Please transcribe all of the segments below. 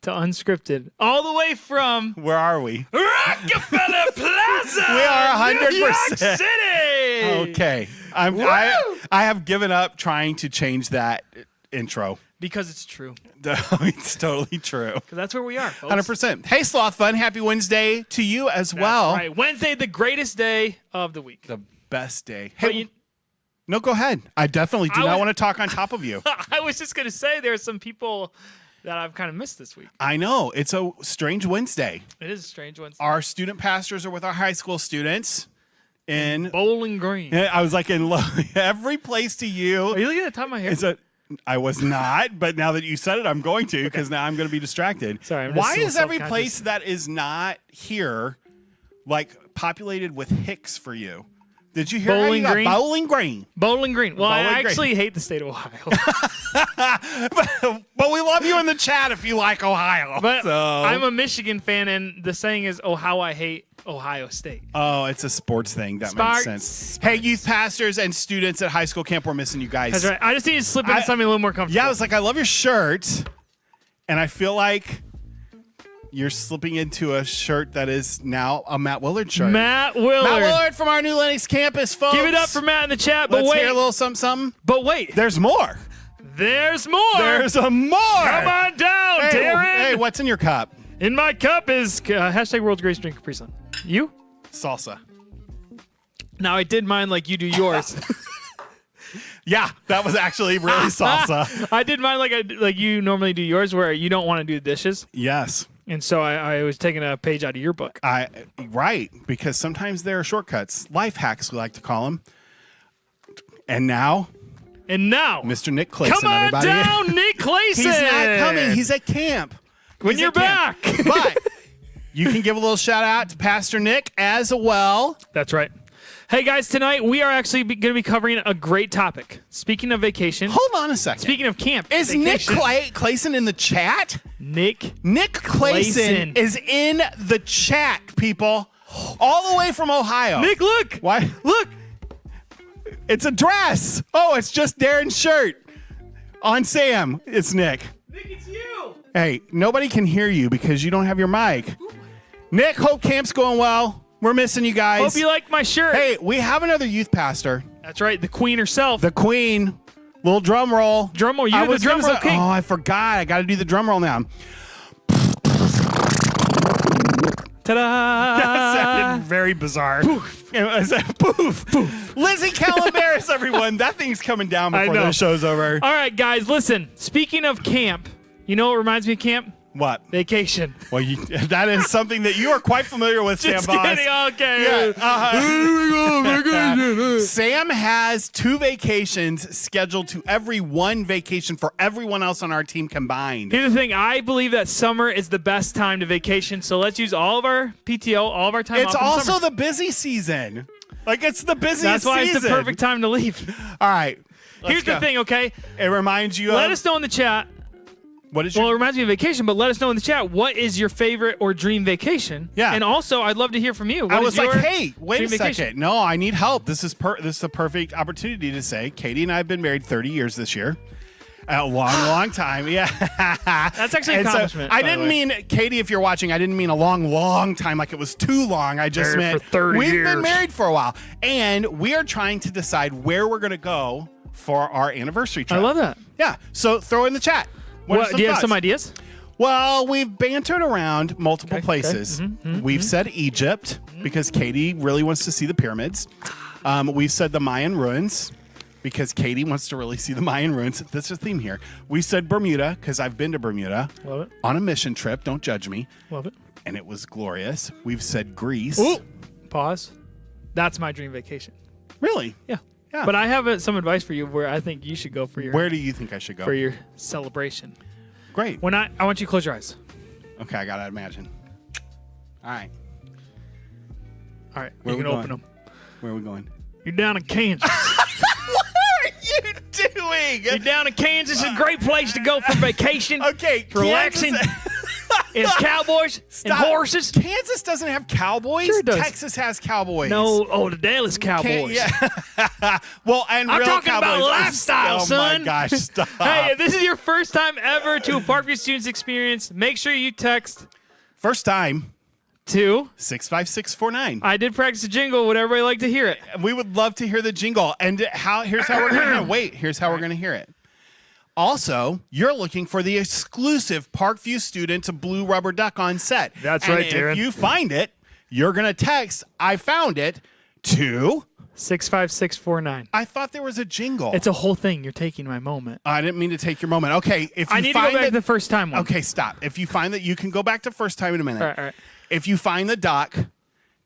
to Unscripted, all the way from Where are we? Rockefeller Plaza. We are 100%. New York City. Okay. I have given up trying to change that intro. Because it's true. It's totally true. Because that's where we are, folks. 100%. Hey, Sloth Fun. Happy Wednesday to you as well. Right. Wednesday, the greatest day of the week. The best day. But Hey, no, go ahead. I definitely do not want to talk on top of you. I was just going to say there are some people that I've kind of missed this week. I know. It's a strange Wednesday. It is a strange Wednesday. Our student pastors are with our high school students in Bowling Green. I was like, in every place to you. Are you looking at the top of my hair? I was not, but now that you said it, I'm going to, because now I'm going to be distracted. Sorry, I'm just Why so is every self-conscious. place that is not here, like, populated with Hicks for you? Did you hear Bowling how you Green? got Bowling Green? Bowling Green. Well, Bowling I Green. actually hate the state of Ohio. But we love you in the chat if you like Ohio. But So- I'm a Michigan fan, and the saying is, oh, how I hate Ohio State. Oh, it's a sports thing. That Sparks. makes sense. Hey, youth pastors and students at high school camp, we're missing you guys. That's right. I just need to slip into something a little more comfortable. Yeah, I was like, I love your shirt, and I feel like you're slipping into a shirt that is now a Matt Willard shirt. Matt Willard. Matt Willard from our new Lennox campus, folks. Give it up for Matt in the chat. But Let's wait. hear a little something. But wait. There's more. There's more. There's a more. Come on down, Hey, Darren. hey, what's in your cup? In my cup is hashtag World's Greatest Drink Capri Sun. You? Salsa. Now, I did mine like you do yours. Yeah, that was actually really salsa. I did mine like you normally do yours, where you don't want to do the dishes. Yes. And so I was taking a page out of your book. Right, because sometimes there are shortcuts, life hacks we like to call them. And now, Mr. Nick Clayson, come on everybody. down, Nick Clayson. He's not coming. He's at camp. When He's you're at camp. back. But you can give a little shout out to Pastor Nick as well. That's right. Hey, guys, tonight we are actually going to be covering a great topic. Speaking of vacation. Hold on a second. Speaking of camp. Is vacation, Nick Clayson in the chat? Nick Clayson is in the chat, people. All the way from Ohio. Nick, look. Why? Look. It's a dress. Oh, it's just Darren's shirt. On Sam, it's Nick. Nick, it's you. Hey, nobody can hear you because you don't have your mic. Nick, hope camp's going well. We're missing you guys. Hope you like my shirt. Hey, we have another youth pastor. That's right. The queen herself. The queen. Little drum roll. Drum roll. You're the drum roll king. Oh, I forgot. I got to do the drum roll now. Ta-da. That sounded very bizarre. Poof. It was a poof. Poof. Lizzie Calabaris, everyone. That thing's coming down before the show's over. All right, guys, listen. Speaking of camp, you know what reminds me of camp? What? Vacation. Well, that is something that you are quite familiar with, Sam Just Boss. kidding. Okay. Yeah, Sam has 2 vacations scheduled to every 1 vacation for everyone else on our team combined. Here's the thing. I believe that summer is the best time to vacation, so let's use all of our PTO, all of our time It's off in the also summer. the busy season. Like, it's the busiest That's why season. it's the perfect time to leave. All right. Here's the thing, okay? It reminds you Let of... us know in the chat. What is Well, it your... reminds me of vacation, but let us know in the chat, what is your favorite or dream vacation? Yeah. And also, I'd love to hear from you. What I is was like, your hey, wait a dream second. vacation? No, I need help. This is the perfect opportunity to say, Katie and I have been married 30 years this year. A long time. Yeah. That's actually an And so accomplishment. I by the didn't way. mean, Katie, if you're watching, I didn't mean a long time, like it was too long. I just Married meant for 30 we've years. been married for a while. And we are trying to decide where we're going to go for our anniversary trip. I love that. Yeah. So throw in the chat. What are Do you have thoughts? some ideas? Well, we've bantered around multiple Okay, places. We've said Egypt because Katie really wants to see the pyramids. We've said the Mayan ruins because Katie wants to really see the Mayan ruins. That's the theme here. We said Bermuda because I've been to Bermuda Love it. on a mission trip. Don't judge me. Love it. And it was glorious. We've said Greece. Ooh. Pause. That's my dream vacation. Really? Yeah. Yeah. But I have some advice for you where I think you should go for your Where do you think I should go? for your celebration. Great. When I want you to close your eyes. Okay, I got to imagine. All right. All right. Where You we can going? open them. Where are we going? You're down in Kansas. What are you doing? You're down in Kansas. It's a great place to go for vacation. Okay, Relaxing. Kansas- is cowboys and horses. Kansas doesn't have cowboys. Sure it does. Texas has cowboys. No, the Dallas Cowboys. Yeah. Well, and I'm real talking cowboys. about lifestyle, oh son. my gosh, stop. Hey, if this is your first time ever to a Parkview Students Experience, make sure you text First time, to 65649. I did practice a jingle. Would everybody like to hear it? We would love to hear the jingle. And here's how we're going to wait. Here's how we're going to hear it. Also, you're looking for the exclusive Parkview Students Blue Rubber Duck on set. That's and right, Darren. If you find it, you're going to text I found it to 65649. I thought there was a jingle. It's a whole thing. You're taking my moment. I didn't mean to take your moment. Okay, if you I need to find go back it, to the first time one. Okay, stop. If you find that, you can go back to first time in a minute. All right. If you find the doc,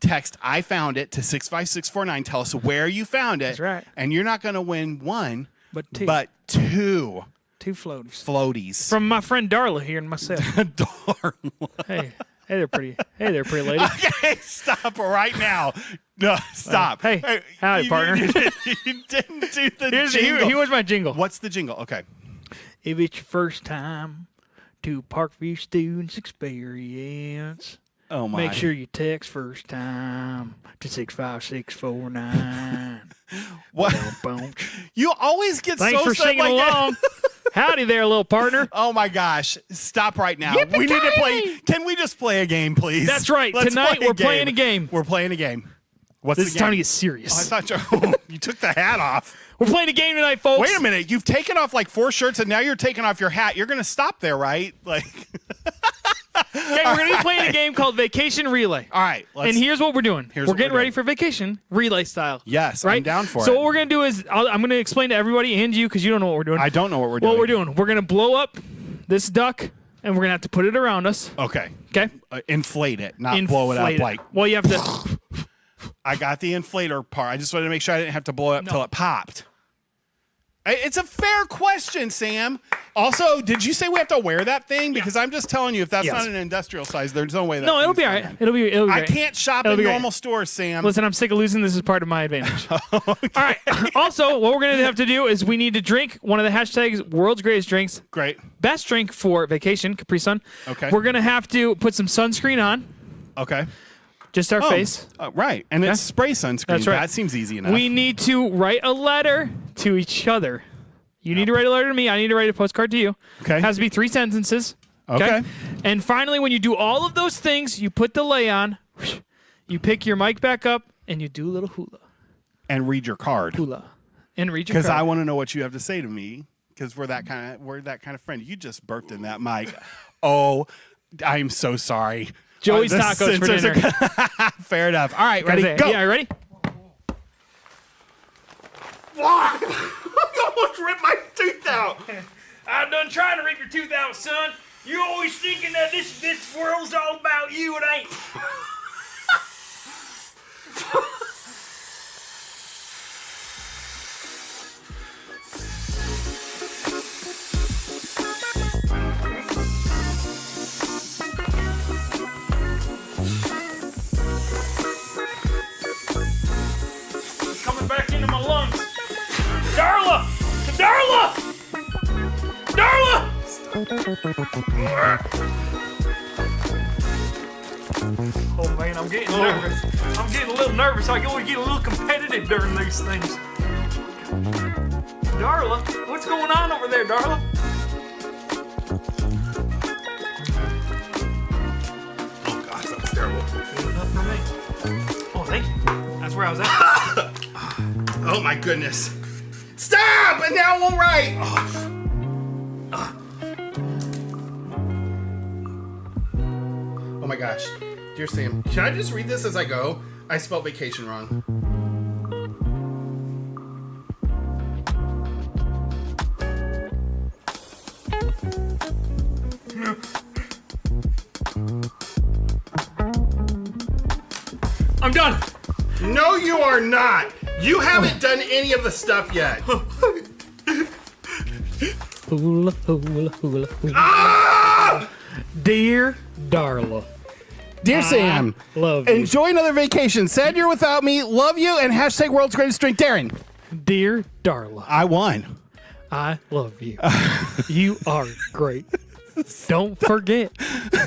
text I found it to 65649. Tell us where you found it. That's right. And you're not going to win one, But two. but two Floaters. floaties. From my friend Darla here and myself. Darla. Hey there, pretty lady. Okay, stop right now. No, stop. Hey, howdy, partner. You didn't do the jingle. Here was my jingle. What's the jingle? Okay. If it's your first time to Parkview Students Experience, Oh my. make sure you text first time to 65649. What? Boom. You always get Thanks so for upset singing like that. along. Howdy there, little partner. Oh my gosh. Stop right now. Yippee-ki-yay! We need to play. Can we just play a game, please? That's right. Let's Tonight play we're playing a game. We're playing a game. What's This the is game? time to get serious. Oh, I thought you took the hat off. We're playing a game tonight, folks. Wait a minute. You've taken off like 4 shirts and now you're taking off your hat. You're going to stop there, right? Like. Okay, we're going to be playing a game called Vacation Relay. All right. And here's what we're doing. Here's We're what getting we're ready doing. for vacation, relay style. Yes, right? I'm down for So it. what we're going to do is I'm going to explain to everybody and you because you don't know what we're doing. I don't know what we're doing. What we're doing, we're going to blow up this duck and we're going to have to put it around us. Okay. Okay? Inflate it, not blow it Inflate up like. Well, you have to. I got the inflator part. I just wanted to make sure I didn't have to blow it up till it popped. It's a fair question, Sam. Also, did you say we have to wear that thing? Because I'm just telling you, if that's Yes. not an industrial size, there's no way that. No, it'll thing's be all going right. on. It'll be I great. can't shop It'll in be great. normal stores, Sam. Listen, I'm sick of losing. This is part of my advantage. All right. Also, what we're going to have to do is we need to drink one of the hashtags world's greatest drinks. Great. Best drink for vacation, Capri Sun. Okay. We're going to have to put some sunscreen on, Okay. just our face. Right. And it's Yeah. spray sunscreen. That's right. That seems easy enough. We need to write a letter to each other. You need to write a letter to me. I need to write a postcard to you. Okay. It has to be 3 sentences. Okay. And finally, when you do all of those things, you put the lay on, you pick your mic back up, and you do a little hula. And read your card. Hula. And read your Because card. I want to know what you have to say to me. Because we're that kind of friend. You just burped in that mic. Oh, I'm so sorry. Joey's The tacos for censors dinner. are- Fair enough. All right, ready? Go. Yeah, ready? I almost ripped my tooth out. I'm done trying to rip your tooth out, son. You always thinking that this world's all about you. It ain't. Coming back into my lungs. Darla! Darla! Darla! Oh man, I'm getting nervous. I'm getting a little nervous. I always get a little competitive during these things. Darla, what's going on over there, Darla? Oh gosh, that was terrible. Good enough for me. Oh, thank you. That's where I was at. Oh my goodness. Stop! And now it won't write. Oh my gosh. Dear Sam, should I just read this as I go? I spelled vacation wrong. I'm done. No, you are not. You haven't done any of the stuff yet. Hula, hula, hula, hula. Ah! Dear Darla, Dear Sam, love you. enjoy another vacation. Sad you're without me. Love you. And hashtag world's greatest drink, Darren. Dear Darla, I won. I love you. You are great. Don't forget,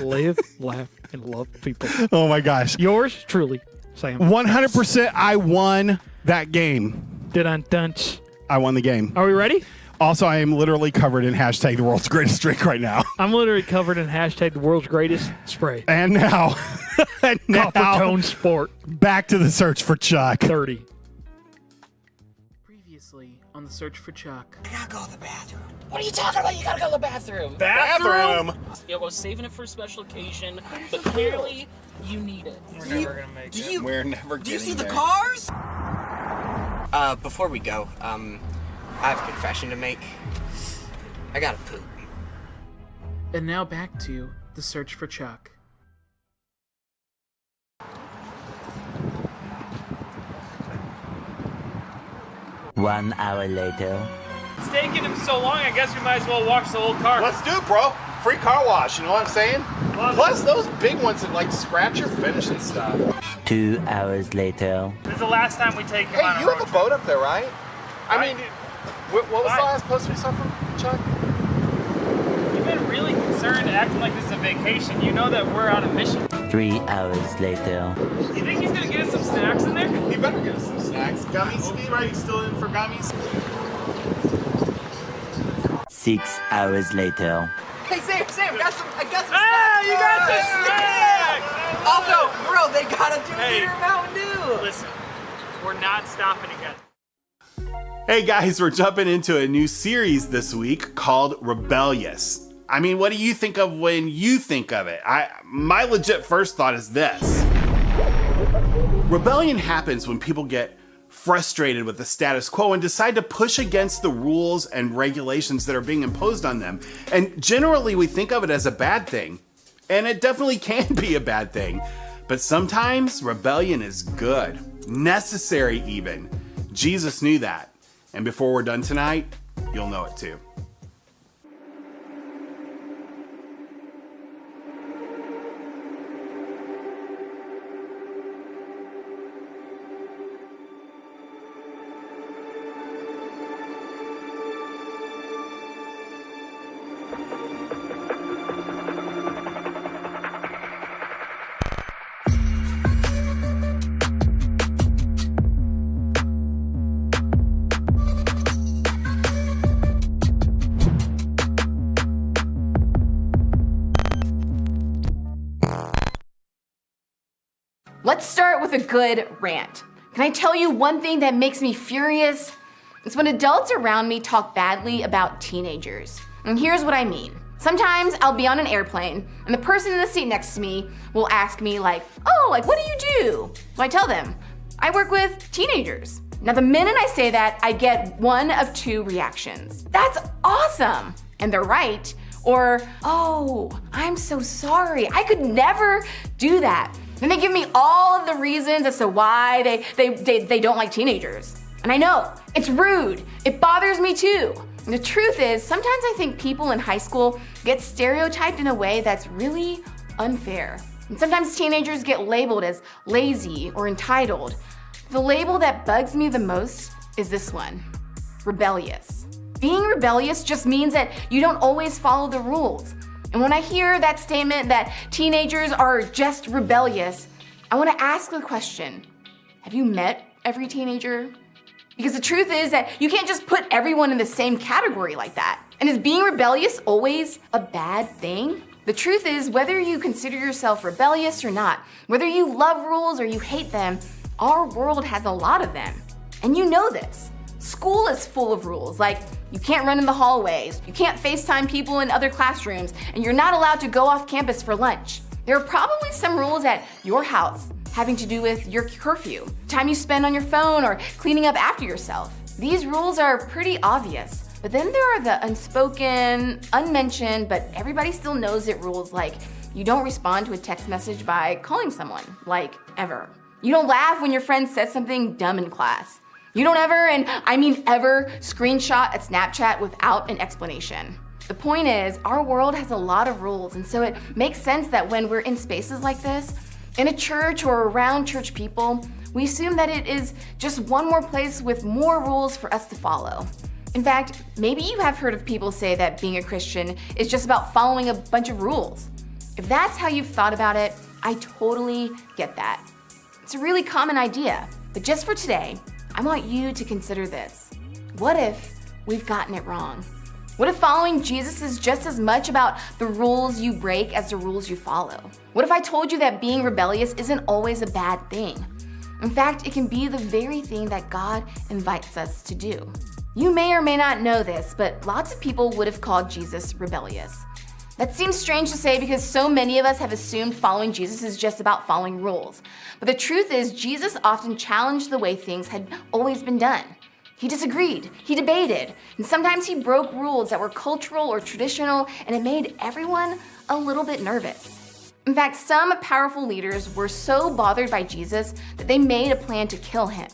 live, laugh, and love people. Oh my gosh. Yours truly, Sam. 100% I won that game. Dun-dun-dunch. I won the game. Are we ready? Also, I am literally covered in hashtag the world's greatest drink right now. I'm literally covered in hashtag the world's greatest spray. And now, Copper Tone Sport. back to the search for Chuck. 30. Previously on the search for Chuck. I gotta go to the bathroom. What are you talking about? You gotta go to the bathroom. Bathroom? I was saving it for a special occasion, but clearly you need it. We're never gonna make it. We're never Do you getting see the there. cars? Before we go, I have a confession to make. I gotta poop. And now back to the search for Chuck. One hour later. It's taking him so long, I guess we might as well wash the whole car. Let's do it, bro. Free car wash, you know what I'm saying? Plus, those big ones that like scratch your finish and stuff. 2 hours later. This is the last time we take him on Hey, a you road have a boat up there, right? I mean, what was Why? the last post we saw from Chuck? You've been really concerned acting like this is a vacation. You know that we're on a mission. 3 hours later. You think he's gonna get us some snacks in there? You better get us some snacks. Gummies, Steve, right? You still in for gummies? 6 hours later. Hey, Sam, I got some Ah, you got the snack! Also, bro, they got a 2 Hey. liter Mountain Dew. Listen, we're not stopping again. Hey guys, we're jumping into a new series this week called Rebellious. I mean, what do you think of when you think of it? My legit first thought is this. Rebellion happens when people get frustrated with the status quo and decide to push against the rules and regulations that are being imposed on them. And generally we think of it as a bad thing. And it definitely can be a bad thing. But sometimes rebellion is good, necessary even. Jesus knew that. And before we're done tonight, you'll know it too. Let's start with a good rant. Can I tell you one thing that makes me furious? It's when adults around me talk badly about teenagers. And here's what I mean. Sometimes I'll be on an airplane and the person in the seat next to me will ask me what do you do? So I tell them, I work with teenagers. Now the minute I say that, I get one of two reactions. That's awesome, and they're right. Or, oh, I'm so sorry, I could never do that. And they give me all of the reasons as to why they don't like teenagers. And I know, it's rude, it bothers me too. And the truth is, sometimes I think people in high school get stereotyped in a way that's really unfair. And sometimes teenagers get labeled as lazy or entitled. The label that bugs me the most is this one, rebellious. Being rebellious just means that you don't always follow the rules. And when I hear that statement that teenagers are just rebellious, I want to ask the question, have you met every teenager? Because the truth is that you can't just put everyone in the same category like that. And is being rebellious always a bad thing? The truth is, whether you consider yourself rebellious or not, whether you love rules or you hate them, our world has a lot of them. And you know this. School is full of rules, like you can't run in the hallways, you can't FaceTime people in other classrooms, and you're not allowed to go off campus for lunch. There are probably some rules at your house having to do with your curfew, time you spend on your phone, or cleaning up after yourself. These rules are pretty obvious, but then there are the unspoken, unmentioned, but everybody still knows it rules, like you don't respond to a text message by calling someone, like ever. You don't laugh when your friend says something dumb in class. You don't ever, and I mean ever, screenshot a Snapchat without an explanation. The point is, our world has a lot of rules, and so it makes sense that when we're in spaces like this, in a church or around church people, we assume that it is just one more place with more rules for us to follow. In fact, maybe you have heard of people say that being a Christian is just about following a bunch of rules. If that's how you've thought about it, I totally get that. It's a really common idea, but just for today, I want you to consider this. What if we've gotten it wrong? What if following Jesus is just as much about the rules you break as the rules you follow? What if I told you that being rebellious isn't always a bad thing? In fact, it can be the very thing that God invites us to do. You may or may not know this, but lots of people would have called Jesus rebellious. That seems strange to say because so many of us have assumed following Jesus is just about following rules. But the truth is, Jesus often challenged the way things had always been done. He disagreed, he debated, and sometimes he broke rules that were cultural or traditional, and it made everyone a little bit nervous. In fact, some powerful leaders were so bothered by Jesus that they made a plan to kill him.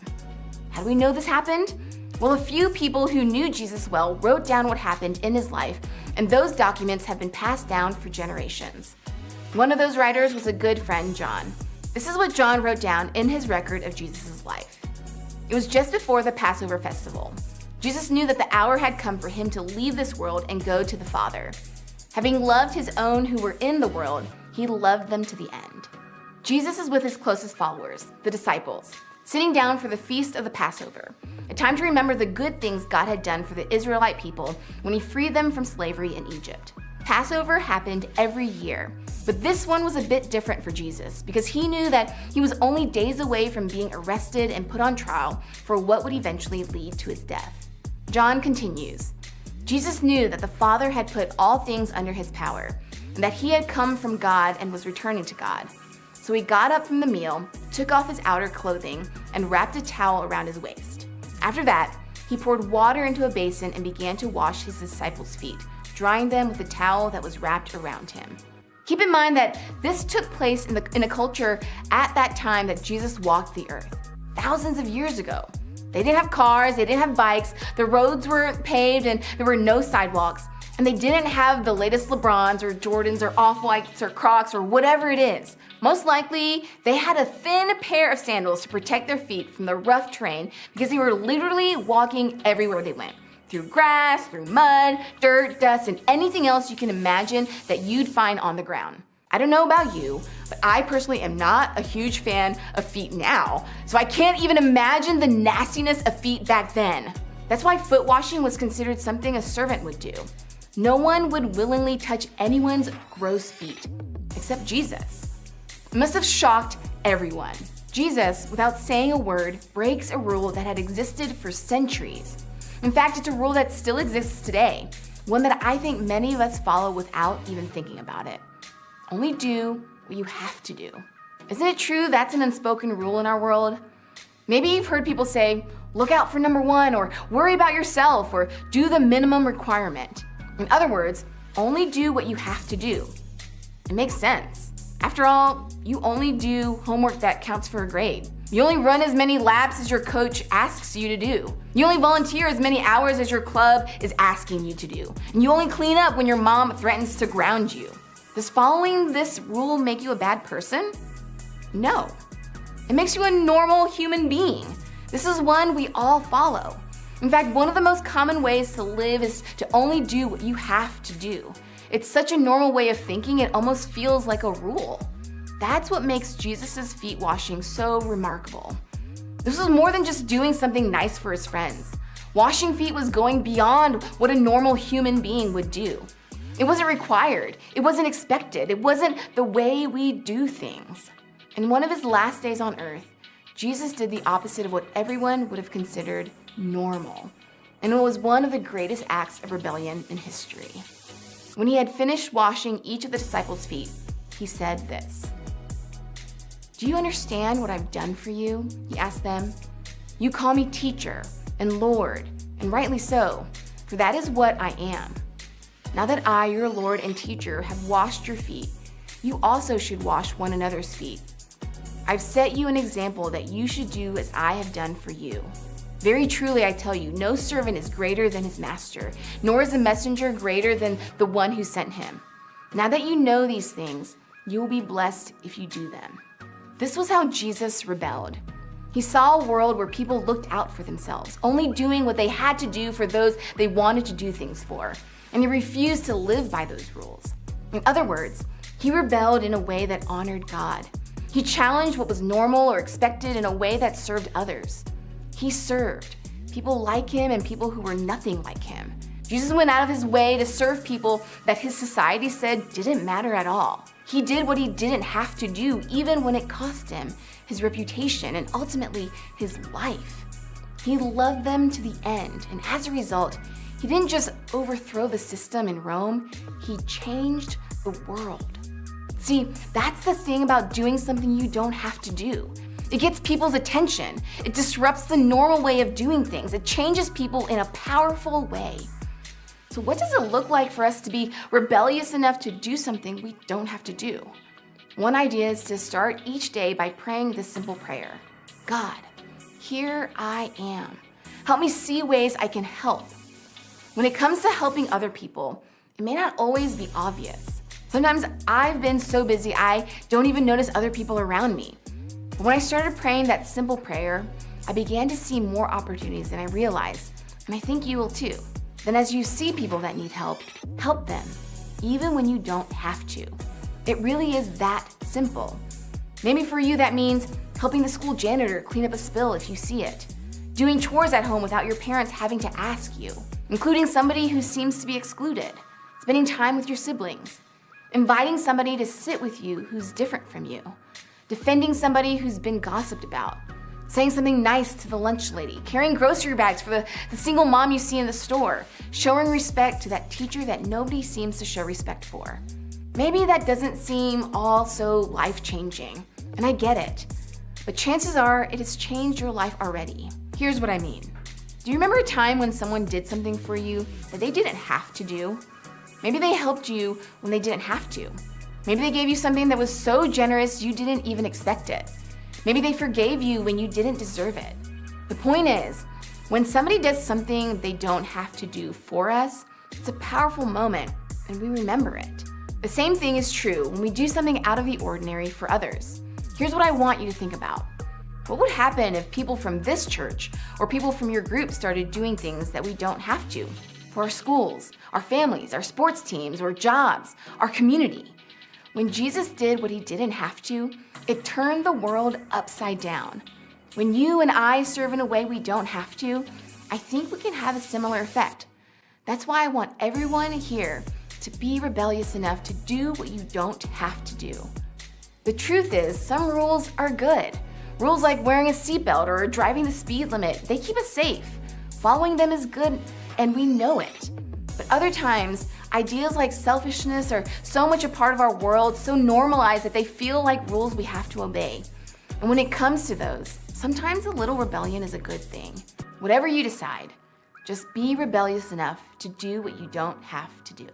How do we know this happened? Well, a few people who knew Jesus well wrote down what happened in his life, and those documents have been passed down for generations. One of those writers was a good friend, John. This is what John wrote down in his record of Jesus' life. It was just before the Passover festival. Jesus knew that the hour had come for him to leave this world and go to the Father. Having loved his own who were in the world, he loved them to the end. Jesus is with his closest followers, the disciples, sitting down for the feast of the Passover, a time to remember the good things God had done for the Israelite people when he freed them from slavery in Egypt. Passover happened every year, but this one was a bit different for Jesus because he knew that he was only days away from being arrested and put on trial for what would eventually lead to his death. John continues, Jesus knew that the Father had put all things under his power and that he had come from God and was returning to God. So he got up from the meal, took off his outer clothing, and wrapped a towel around his waist. After that, he poured water into a basin and began to wash his disciples' feet, drying them with the towel that was wrapped around him. Keep in mind that this took place in a culture at that time that Jesus walked the earth, thousands of years ago. They didn't have cars, they didn't have bikes, the roads weren't paved, and there were no sidewalks. And they didn't have the latest LeBrons or Jordans or Off-Whites or Crocs or whatever it is. Most likely, they had a thin pair of sandals to protect their feet from the rough terrain because they were literally walking everywhere they went. Through grass, through mud, dirt, dust, and anything else you can imagine that you'd find on the ground. I don't know about you, but I personally am not a huge fan of feet now, so I can't even imagine the nastiness of feet back then. That's why foot washing was considered something a servant would do. No one would willingly touch anyone's gross feet, except Jesus. It must have shocked everyone. Jesus, without saying a word, breaks a rule that had existed for centuries. In fact, it's a rule that still exists today, one that I think many of us follow without even thinking about it. Only do what you have to do. Isn't it true that's an unspoken rule in our world? Maybe you've heard people say, look out for number one, or worry about yourself, or do the minimum requirement. In other words, only do what you have to do. It makes sense. After all, you only do homework that counts for a grade. You only run as many laps as your coach asks you to do. You only volunteer as many hours as your club is asking you to do. And you only clean up when your mom threatens to ground you. Does following this rule make you a bad person? No. It makes you a normal human being. This is one we all follow. In fact, one of the most common ways to live is to only do what you have to do. It's such a normal way of thinking, it almost feels like a rule. That's what makes Jesus' feet washing so remarkable. This was more than just doing something nice for his friends. Washing feet was going beyond what a normal human being would do. It wasn't required, it wasn't expected, it wasn't the way we do things. In one of his last days on earth, Jesus did the opposite of what everyone would have considered normal. And it was one of the greatest acts of rebellion in history. When he had finished washing each of the disciples' feet, he said this. Do you understand what I've done for you? He asked them. You call me teacher and Lord, and rightly so, for that is what I am. Now that I, your Lord and teacher, have washed your feet, you also should wash one another's feet. I've set you an example that you should do as I have done for you. Very truly, I tell you, no servant is greater than his master, nor is a messenger greater than the one who sent him. Now that you know these things, you will be blessed if you do them. This was how Jesus rebelled. He saw a world where people looked out for themselves, only doing what they had to do for those they wanted to do things for. And he refused to live by those rules. In other words, he rebelled in a way that honored God. He challenged what was normal or expected in a way that served others. He served people like him and people who were nothing like him. Jesus went out of his way to serve people that his society said didn't matter at all. He did what he didn't have to do, even when it cost him his reputation and ultimately his life. He loved them to the end, and as a result, he didn't just overthrow the system in Rome, he changed the world. See, that's the thing about doing something you don't have to do. It gets people's attention. It disrupts the normal way of doing things. It changes people in a powerful way. So what does it look like for us to be rebellious enough to do something we don't have to do? One idea is to start each day by praying this simple prayer. God, here I am. Help me see ways I can help. When it comes to helping other people, it may not always be obvious. Sometimes I've been so busy I don't even notice other people around me. But when I started praying that simple prayer, I began to see more opportunities than I realized, and I think you will too. Then as you see people that need help, help them, even when you don't have to. It really is that simple. Maybe for you that means helping the school janitor clean up a spill if you see it, doing chores at home without your parents having to ask you, including somebody who seems to be excluded, spending time with your siblings, inviting somebody to sit with you who's different from you, defending somebody who's been gossiped about, saying something nice to the lunch lady, carrying grocery bags for the single mom you see in the store, showing respect to that teacher that nobody seems to show respect for. Maybe that doesn't seem all so life-changing, and I get it, but chances are it has changed your life already. Here's what I mean. Do you remember a time when someone did something for you that they didn't have to do? Maybe they helped you when they didn't have to. Maybe they gave you something that was so generous you didn't even expect it. Maybe they forgave you when you didn't deserve it. The point is, when somebody does something they don't have to do for us, it's a powerful moment and we remember it. The same thing is true when we do something out of the ordinary for others. Here's what I want you to think about. What would happen if people from this church or people from your group started doing things that we don't have to? For our schools, our families, our sports teams, or jobs, our community. When Jesus did what he didn't have to, it turned the world upside down. When you and I serve in a way we don't have to, I think we can have a similar effect. That's why I want everyone here to be rebellious enough to do what you don't have to do. The truth is, some rules are good. Rules like wearing a seatbelt or driving the speed limit, they keep us safe. Following them is good, and we know it. But other times, ideas like selfishness are so much a part of our world, so normalized that they feel like rules we have to obey. And when it comes to those, sometimes a little rebellion is a good thing. Whatever you decide, just be rebellious enough to do what you don't have to do.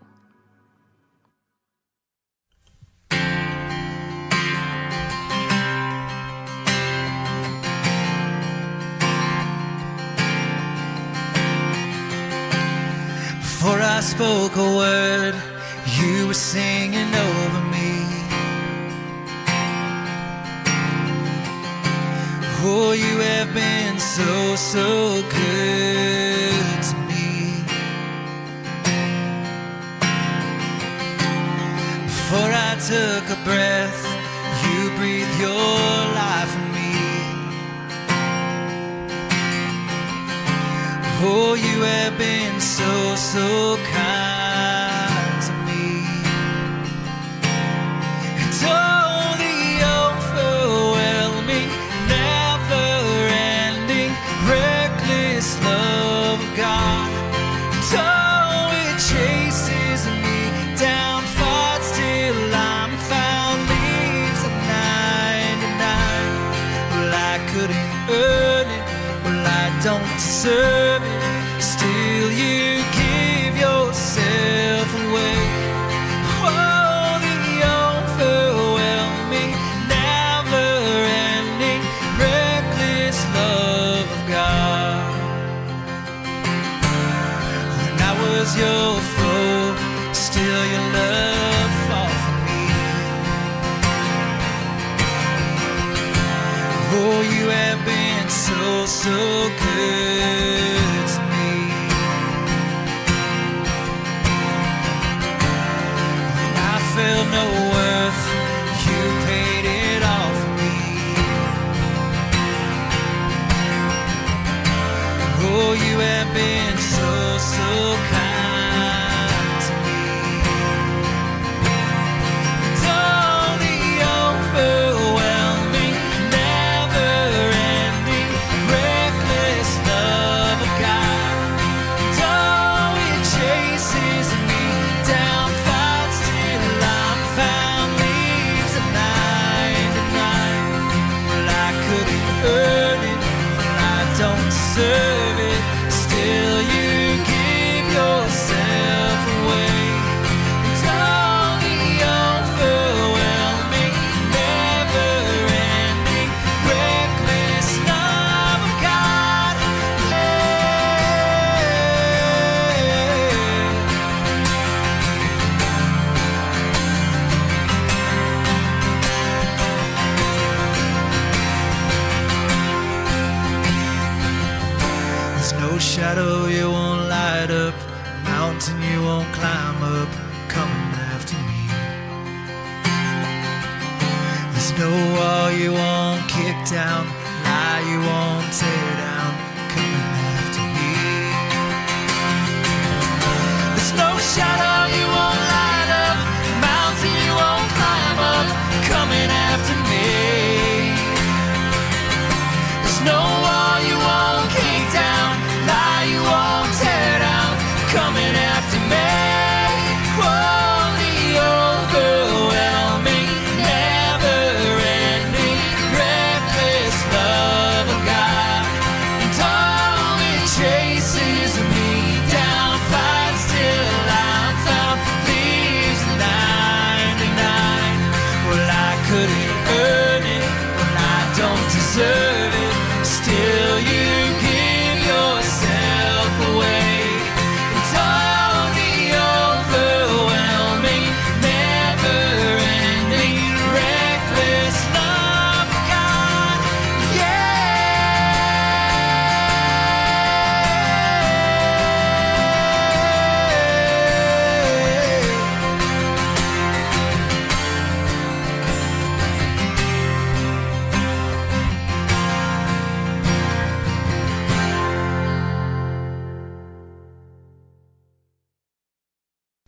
Before I spoke a word, you were singing over me. Oh, you have been so, so good to me. Before I took a breath, you breathed your life in me. Oh, you have been so, so kind to me. And oh, the overwhelming, never-ending, reckless love of God. And oh, it chases me down, fights till I'm found, leaves at 99. Well, I couldn't earn it, well, I don't deserve it. Still you give yourself away. Oh, the overwhelming, never-ending, reckless love of God. When I was your foe, still your love fought for me. Oh, you have been so good to me. I felt no worth, you paid it all for me. Oh, you have been so kind to me. Oh, the overwhelming, never-ending, reckless love of God. Oh, it chases me down, fights till I'm found, leaves at 99. Well, I couldn't earn it, well, I don't deserve it. Still, you give yourself away. And all the overwhelming, never-ending, reckless love of God. There's no shadow you won't light up, mountain you won't climb up, coming after me. There's no wall you won't kick down, lie you won't tear down, coming after me. There's no shadow you won't light up, mountain you won't climb up, coming after me. There's no wall you won't kick down, lie you won't tear down, coming after me. Oh, the overwhelming, never-ending, reckless love of God. And all it chases me down, fights till I'm found, leaves 99. Well, I couldn't earn it, well, I don't deserve it. Still, you give yourself away. And all the overwhelming, never-ending, reckless love of God. Yeah.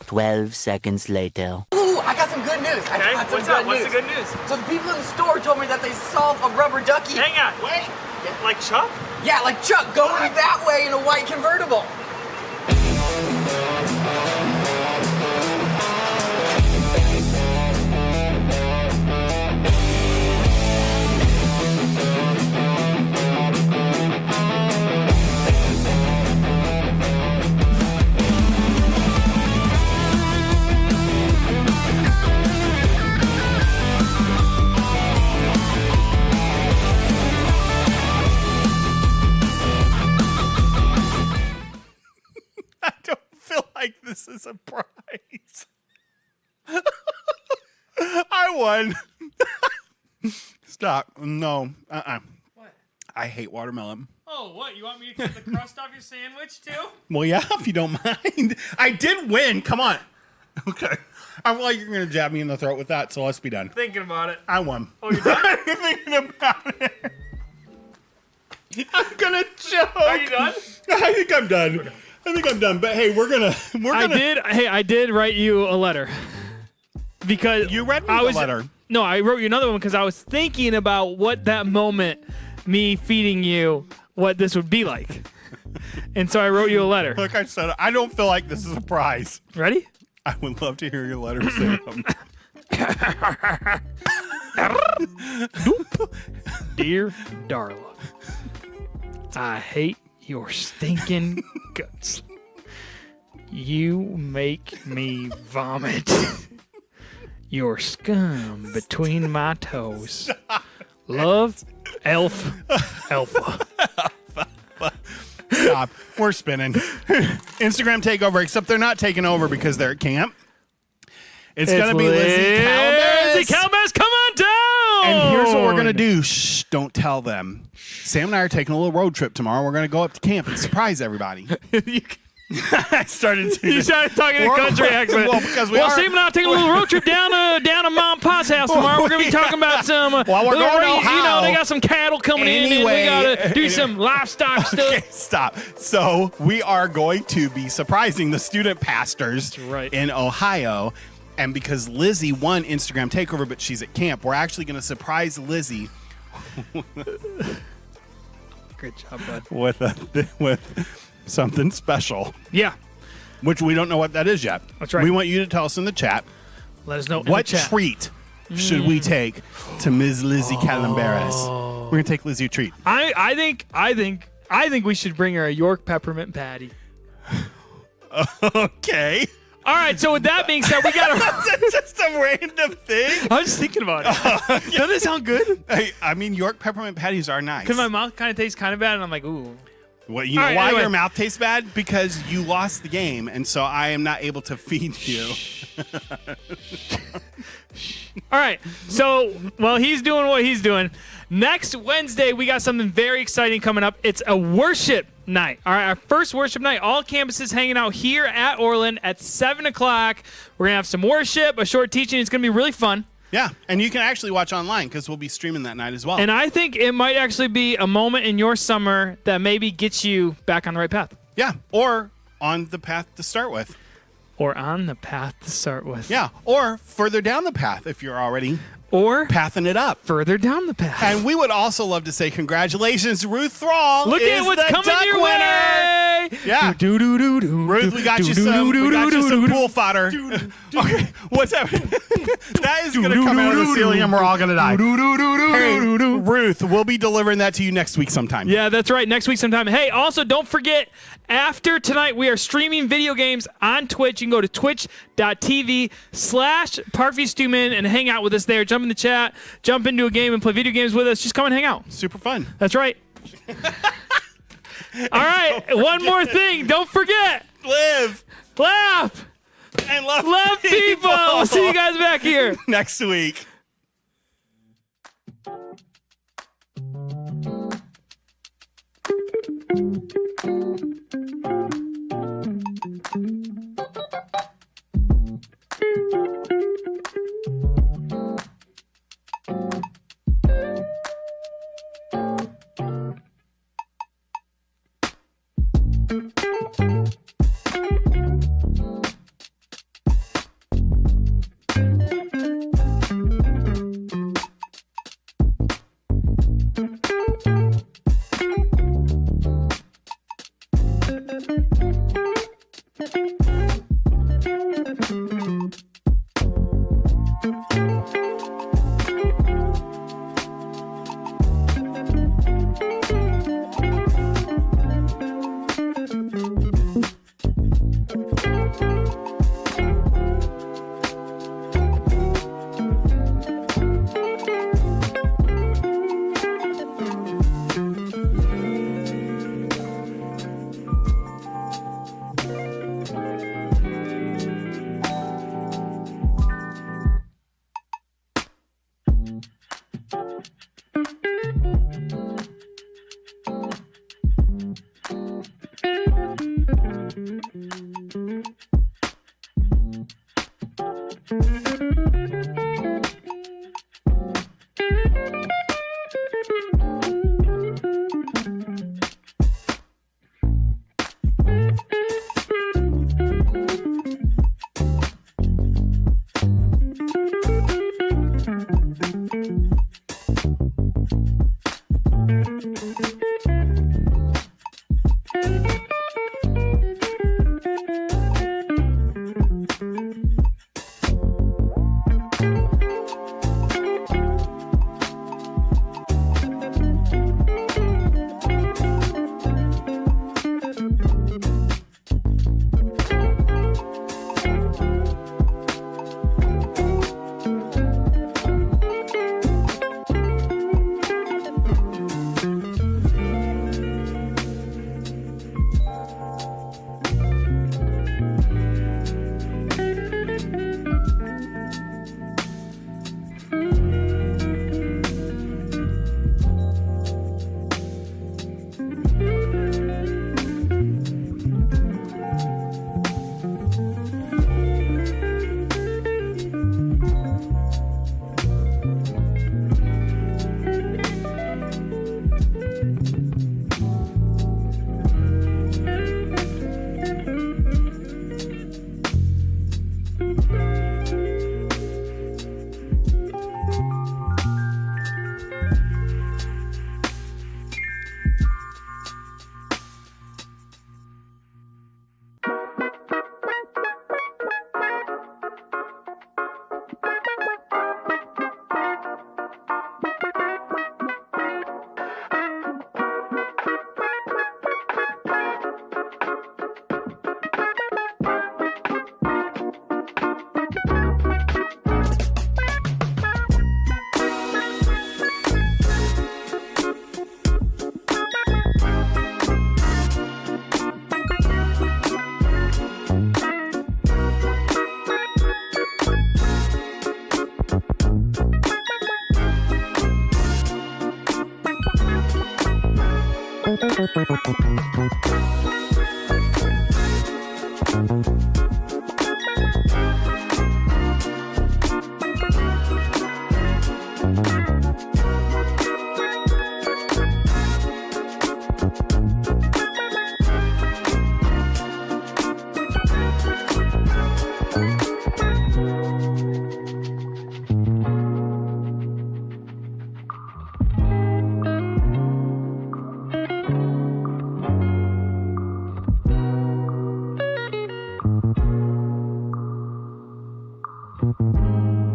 12 seconds later. Ooh, I got some good news. I got some what's up? good What's news. the good news? So the people in the store told me that they saw a rubber ducky. Hang on. Wait. Like Chuck? Yeah, like Chuck going that way in a white convertible. I don't feel like this is a prize. I won. Stop. No. What? I hate watermelon. Oh, what? You want me to cut the crust off your sandwich, too? Well, yeah, if you don't mind. I did win. Come on. Okay. I feel like you're going to jab me in the throat with that, so let's be done. Thinking about it. I won. Oh, you're done? I'm thinking about it. I'm going to choke. Are you done? I think I'm done. I think I'm done. But hey, we're gonna. I did write you a letter. Because You read me I the was, letter. No, I wrote you another one because I was thinking about what that moment, me feeding you, what this would be like. And so I wrote you a letter. Like I said, I don't feel like this is a prize. Ready? I would love to hear your letter, Sam. Dear Darla, I hate your stinking guts. You make me vomit. Your scum between my toes. Love, Alpha. Stop. We're spinning. Instagram takeover, except they're not taking over because they're at camp. It's going to be Lizzie Calabash. Lizzie Calabash, come on down! And here's what we're gonna do. Shh, don't tell them. Sam and I are taking a little road trip tomorrow. We're gonna go up to camp and surprise everybody. I started to. You started talking in a country accent. Well, because we are. Steve and I are taking a little road trip down to Mom and Pa's house tomorrow. We're gonna be talking about some. Well, we're going to Ohio. You know, they got some cattle coming in, and we gotta do some livestock stuff. Okay, stop. So we are going to be surprising the student pastors in Ohio. And because Lizzie won Instagram Takeover, but she's at camp, we're actually going to surprise Lizzie. Great job, bud. With something special. Yeah. Which we don't know what that is yet. That's right. We want you to tell us in the chat. Let us know in What the chat. treat should we take to Ms. Lizzie Calamberas? We're going to take Lizzie a treat. I think we should bring her a York peppermint patty. Okay. All right, so with that being said, we got That's just a random thing. I was just thinking about it. Doesn't it sound good? Hey, I mean, York peppermint patties are nice. Because my mouth kind of tastes kind of bad, and I'm like, ooh. Well, you know right, why anyway. your mouth tastes bad? Because you lost the game, and so I am not able to feed you. All right, so while he's doing what he's doing, next Wednesday we got something very exciting coming up. It's a worship night. All right, our first worship night. All campuses hanging out here at Orland at 7 o'clock. We're gonna have some worship, a short teaching. It's gonna be really fun. Yeah, and you can actually watch online because we'll be streaming that night as well. And I think it might actually be a moment in your summer that maybe gets you back on the right path. Yeah, or on the path to start with. Or on the path to start with. Yeah, or further down the path if you're already Or pathing it up. further down the path. And we would also love to say congratulations, Ruth Thrall. Look is at what's the coming duck your winner. way. Yeah. Ruth, we got you some pool fodder. Okay, what's happening? That is going to come out of the ceiling and we're all going to die. Hey, Ruth, we'll be delivering that to you next week sometime. Yeah, that's right. Next week sometime. Hey, also don't forget, after tonight, we are streaming video games on Twitch. You can go to twitch.tv/ParkviewStewman and hang out with us there. Jump in the chat, jump into a game and play video games with us. Just come and hang out. Super fun. That's right. All right, one more thing. Don't forget. Live Laugh. and love People. We'll see you guys back here next week.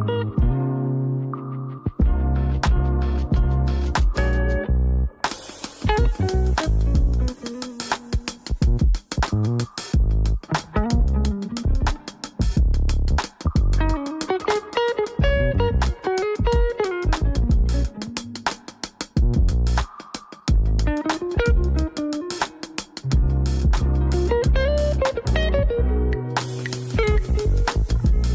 Thank you.